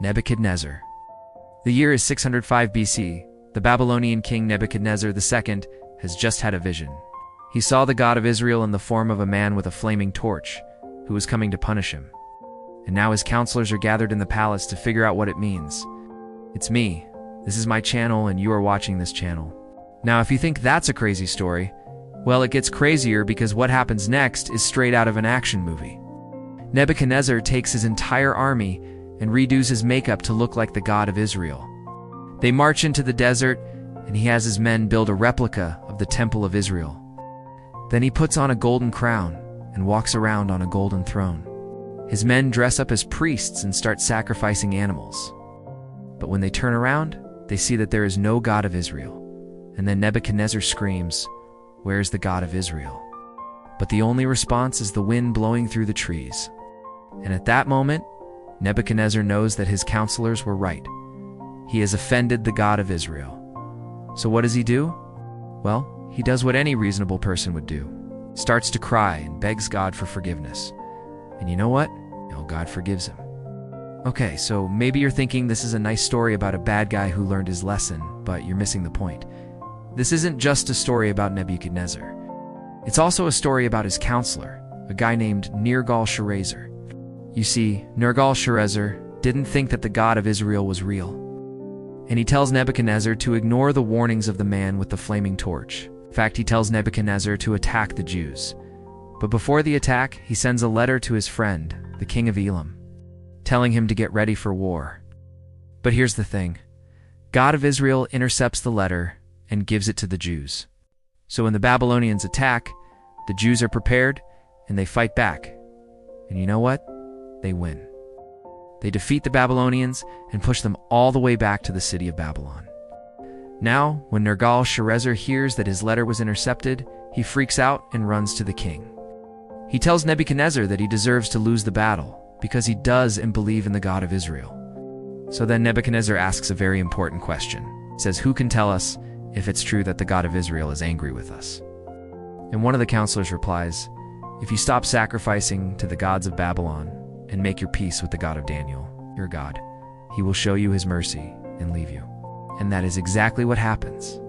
Nebuchadnezzar. The year is 605 BC. The Babylonian king Nebuchadnezzar II has just had a vision. He saw the God of Israel in the form of a man with a flaming torch, who was coming to punish him. And now his counselors are gathered in the palace to figure out what it means. It's me. This is my channel, and you are watching this channel. Now, if you think that's a crazy story, well, it gets crazier because what happens next is straight out of an action movie. Nebuchadnezzar takes his entire army and redoes his makeup to look like the God of Israel. They march into the desert, and he has his men build a replica of the Temple of Israel. Then he puts on a golden crown and walks around on a golden throne. His men dress up as priests and start sacrificing animals. But when they turn around, they see that there is no God of Israel. And then Nebuchadnezzar screams, "Where is the God of Israel?" But the only response is the wind blowing through the trees. And at that moment, Nebuchadnezzar knows that his counselors were right. He has offended the God of Israel. So what does he do? Well, he does what any reasonable person would do. Starts to cry and begs God for forgiveness. And you know what? God forgives him. Okay, so maybe you're thinking this is a nice story about a bad guy who learned his lesson, but you're missing the point. This isn't just a story about Nebuchadnezzar. It's also a story about his counselor, a guy named Nergal-Sharezer. You see, Nergal-Sharezer didn't think that the God of Israel was real. And he tells Nebuchadnezzar to ignore the warnings of the man with the flaming torch. In fact, he tells Nebuchadnezzar to attack the Jews. But before the attack, he sends a letter to his friend, the king of Elam, telling him to get ready for war. But here's the thing. God of Israel intercepts the letter and gives it to the Jews. So when the Babylonians attack, the Jews are prepared and they fight back. And you know what? They win. They defeat the Babylonians and push them all the way back to the city of Babylon. Now, when Nergal-Sharezer hears that his letter was intercepted, he freaks out and runs to the king. He tells Nebuchadnezzar that he deserves to lose the battle because he does and believe in the God of Israel. So then Nebuchadnezzar asks a very important question. He says, "Who can tell us if it's true that the God of Israel is angry with us?" And one of the counselors replies, "If you stop sacrificing to the gods of Babylon and make your peace with the God of Daniel, your God, he will show you his mercy and leave you." And that is exactly what happens.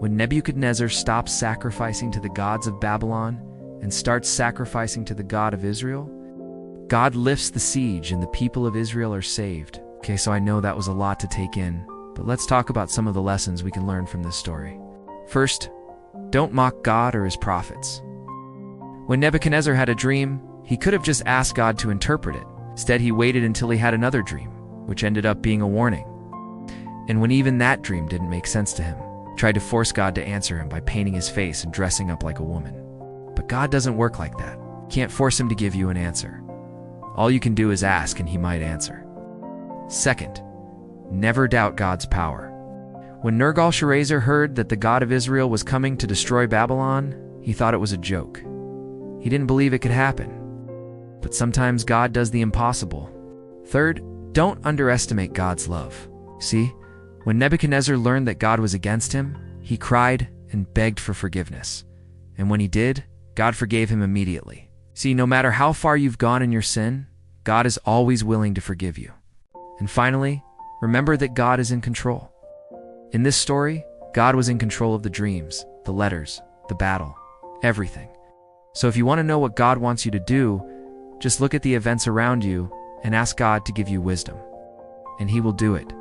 When Nebuchadnezzar stops sacrificing to the gods of Babylon and starts sacrificing to the God of Israel, God lifts the siege and the people of Israel are saved. Okay, so I know that was a lot to take in, but let's talk about some of the lessons we can learn from this story. First, don't mock God or his prophets. When Nebuchadnezzar had a dream, he could have just asked God to interpret it. Instead, he waited until he had another dream, which ended up being a warning. And when even that dream didn't make sense to him, he tried to force God to answer him by painting his face and dressing up like a woman. But God doesn't work like that. You can't force him to give you an answer. All you can do is ask and he might answer. Second, never doubt God's power. When Nergal-Sharezer heard that the God of Israel was coming to destroy Babylon, he thought it was a joke. He didn't believe it could happen. But sometimes God does the impossible. Third, don't underestimate God's love. See, when Nebuchadnezzar learned that God was against him, he cried and begged for forgiveness. And when he did, God forgave him immediately. See, no matter how far you've gone in your sin, God is always willing to forgive you. And finally, remember that God is in control. In this story, God was in control of the dreams, the letters, the battle, everything. So if you want to know what God wants you to do, just look at the events around you and ask God to give you wisdom. And he will do it.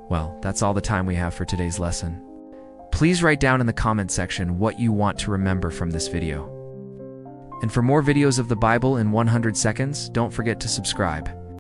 Well, that's all the time we have for today's lesson. Please write down in the comment section what you want to remember from this video. And for more videos of the Bible in 100 seconds, don't forget to subscribe.